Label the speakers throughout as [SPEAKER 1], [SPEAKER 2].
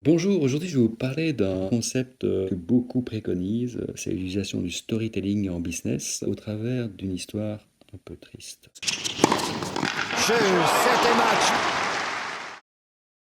[SPEAKER 1] Bonjour, aujourd'hui je vais vous parler d'un concept que beaucoup préconisent, c'est l'utilisation du storytelling en business au travers d'une histoire un peu triste.
[SPEAKER 2] Jeu, 7 match.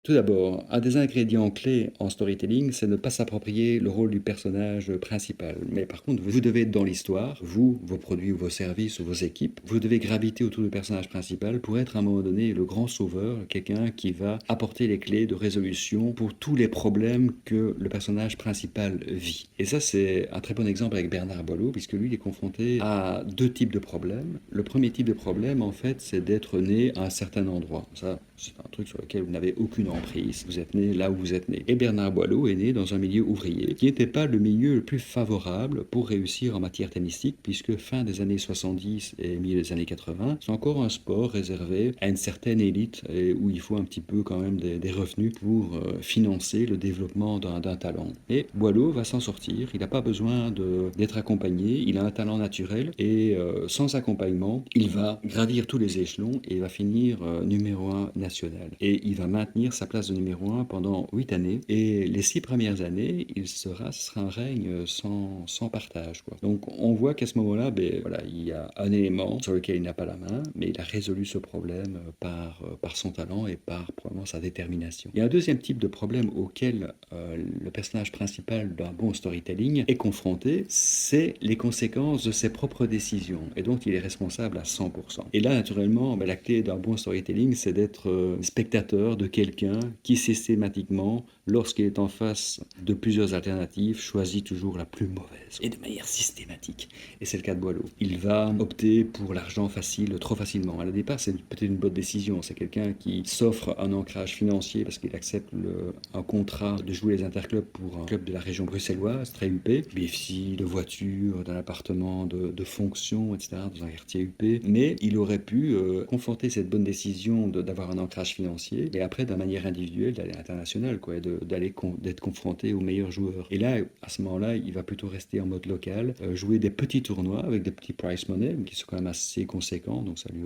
[SPEAKER 1] Tout d'abord, un des ingrédients clés en storytelling, c'est ne pas s'approprier le rôle du personnage principal. Mais par contre, vous devez être dans l'histoire, vous, vos produits ou vos services ou vos équipes, vous devez graviter autour du personnage principal pour être à un moment donné le grand sauveur, quelqu'un qui va apporter les clés de résolution pour tous les problèmes que le personnage principal vit. Et ça, c'est un très bon exemple avec Bernard Boileau, puisque lui, il est confronté à deux types de problèmes. Le premier type de problème, en fait, c'est d'être né à un certain endroit. Ça, c'est un truc sur lequel vous n'avez aucune emprise. Vous êtes né là où vous êtes né. Et Bernard Boileau est né dans un milieu ouvrier qui n'était pas le milieu le plus favorable pour réussir en matière tennistique, puisque fin des années 70 et milieu des années 80, c'est encore un sport réservé à une certaine élite et où il faut un petit peu quand même des revenus pour financer le développement d'un talent. Et Boileau va s'en sortir. Il n'a pas besoin d'être accompagné. Il a un talent naturel et sans accompagnement, il va gravir tous les échelons et il va finir numéro 1 national. Et il va maintenir sa place de numéro 1 pendant 8 années. Et les 6 premières années, ce sera un règne sans partage, quoi. Donc on voit qu'à ce moment-là, ben, voilà, il y a un élément sur lequel il n'a pas la main, mais il a résolu ce problème par son talent et par probablement sa détermination. Il y a un deuxième type de problème auquel le personnage principal d'un bon storytelling est confronté, c'est les conséquences de ses propres décisions. Et donc il est responsable à 100%. Et là, naturellement, ben, la clé d'un bon storytelling, c'est d'être spectateur de quelqu'un qui systématiquement, lorsqu'il est en face de plusieurs alternatives, choisit toujours la plus mauvaise et de manière systématique. Et c'est le cas de Boileau. Il va opter pour l'argent facile trop facilement. À la départ, c'est peut-être une bonne décision. C'est quelqu'un qui s'offre un ancrage financier parce qu'il accepte un contrat de jouer les interclubs pour un club de la région bruxelloise, très huppé. BFC, de voiture, d'un appartement de fonction, etc., dans un quartier huppé. Mais il aurait pu conforter cette bonne décision d'avoir un ancrage financier et après, d'une manière individuelle, d'aller à l'international, quoi, d'être confronté aux meilleurs joueurs. Et là, à ce moment-là, il va plutôt rester en mode local, jouer des petits tournois avec des petits prize money, qui sont quand même assez conséquents, donc ça lui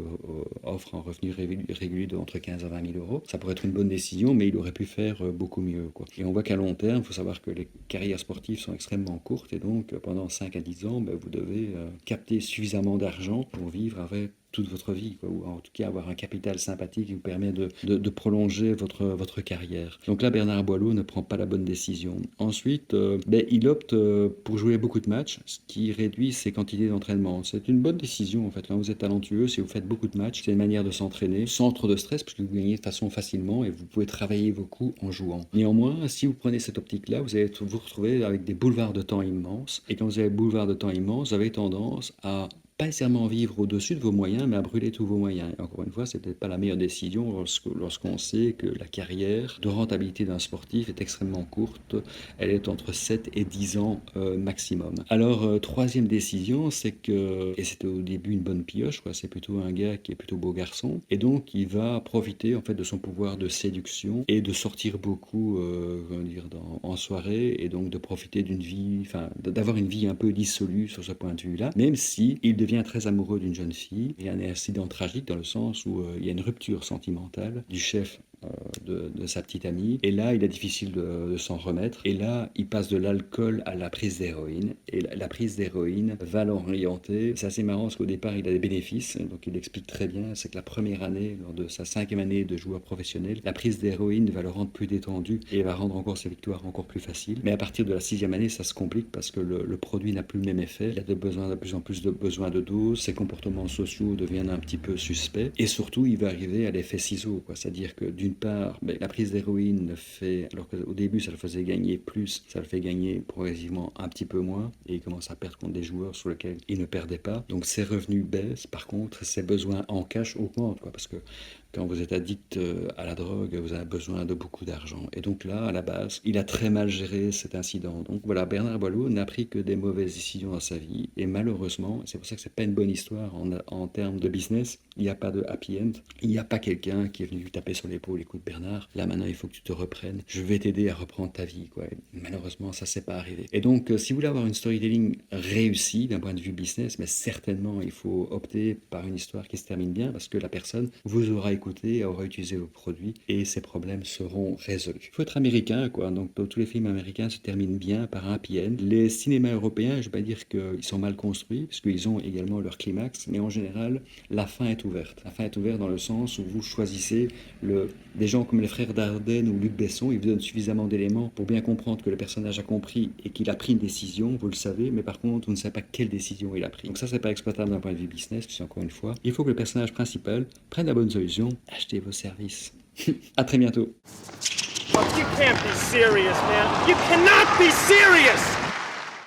[SPEAKER 1] offre un revenu régulier de entre 15 à 20 000 euros. Ça pourrait être une bonne décision, mais il aurait pu faire beaucoup mieux, quoi. Et on voit qu'à long terme, il faut savoir que les carrières sportives sont extrêmement courtes, et donc pendant 5 à 10 ans, ben, vous devez capter suffisamment d'argent pour vivre avec toute votre vie, quoi, ou en tout cas avoir un capital sympathique qui vous permet de prolonger votre carrière. Donc là, Bernard Boileau ne prend pas la bonne décision. Ensuite, ben, il opte pour jouer beaucoup de matchs, ce qui réduit ses quantités d'entraînement. C'est une bonne décision, en fait. Quand vous êtes talentueux, si vous faites beaucoup de matchs, c'est une manière de s'entraîner sans trop de stress, parce que vous gagnez de façon facilement et vous pouvez travailler vos coups en jouant. Néanmoins, si vous prenez cette optique-là, vous allez vous retrouver avec des boulevards de temps immenses. Et quand vous avez des boulevards de temps immenses, vous avez tendance à pas nécessairement vivre au-dessus de vos moyens, mais à brûler tous vos moyens. Et encore une fois, c'est peut-être pas la meilleure décision lorsqu'on sait que la carrière de rentabilité d'un sportif est extrêmement courte. Elle est entre 7 et 10 ans maximum. Alors, troisième décision, c'est que, et c'était au début une bonne pioche, quoi, c'est plutôt un gars qui est plutôt beau garçon, et donc il va profiter en fait de son pouvoir de séduction et de sortir beaucoup comment dire, en soirée, et donc de profiter d'une vie, enfin d'avoir une vie un peu dissolue sur ce point de vue-là, même si il devient très amoureux d'une jeune fille. Il y a un incident tragique dans le sens où il y a une rupture sentimentale du chef de sa petite amie. Et là, il est difficile de s'en remettre. Et là, il passe de l'alcool à la prise d'héroïne. Et la prise d'héroïne va l'orienter. C'est assez marrant parce qu'au départ, il a des bénéfices. Donc, il explique très bien. C'est que la première année, lors de sa 5e année de joueur professionnel, la prise d'héroïne va le rendre plus détendu et va rendre encore ses victoires encore plus faciles. Mais à partir de la 6e année, ça se complique parce que le produit n'a plus le même effet. Il a de plus en plus de besoin de doses. Ses comportements sociaux deviennent un petit peu suspects. Et surtout, il va arriver à l'effet ciseau, quoi. C'est-à-dire que d'une part, ben, la prise d'héroïne fait, alors qu'au début ça le faisait gagner plus, ça le fait gagner progressivement un petit peu moins, et il commence à perdre contre des joueurs sur lesquels il ne perdait pas. Donc ses revenus baissent, par contre ses besoins en cash augmentent, quoi, parce que quand vous êtes addict à la drogue, vous avez besoin de beaucoup d'argent. Et donc là, à la base, il a très mal géré cet incident. Donc voilà, Bernard Boileau n'a pris que des mauvaises décisions dans sa vie. Et malheureusement, c'est pour ça que c'est pas une bonne histoire en termes de business, il n'y a pas de happy end. Il n'y a pas quelqu'un qui est venu lui taper sur l'épaule, écoute Bernard, là maintenant il faut que tu te reprennes, je vais t'aider à reprendre ta vie, quoi. Et malheureusement, ça s'est pas arrivé. Et donc, si vous voulez avoir une storytelling réussie d'un point de vue business, mais certainement il faut opter par une histoire qui se termine bien, parce que la personne vous aura écouté, aura utilisé vos produits et ces problèmes seront résolus. Il faut être américain, quoi. Donc, tous les films américains se terminent bien par un happy end. Les cinémas européens, je ne vais pas dire qu'ils sont mal construits, parce qu'ils ont également leur climax, mais en général, la fin est ouverte. La fin est ouverte dans le sens où vous choisissez des gens comme les frères Dardenne ou Luc Besson, ils vous donnent suffisamment d'éléments pour bien comprendre que le personnage a compris et qu'il a pris une décision, vous le savez, mais par contre, vous ne savez pas quelle décision il a pris. Donc ça, c'est pas exploitable d'un point de vue business, puisque encore une fois, il faut que le personnage principal prenne la bonne solution, achetez vos services. À très bientôt.
[SPEAKER 3] Look, you can't be serious, man. You cannot be serious!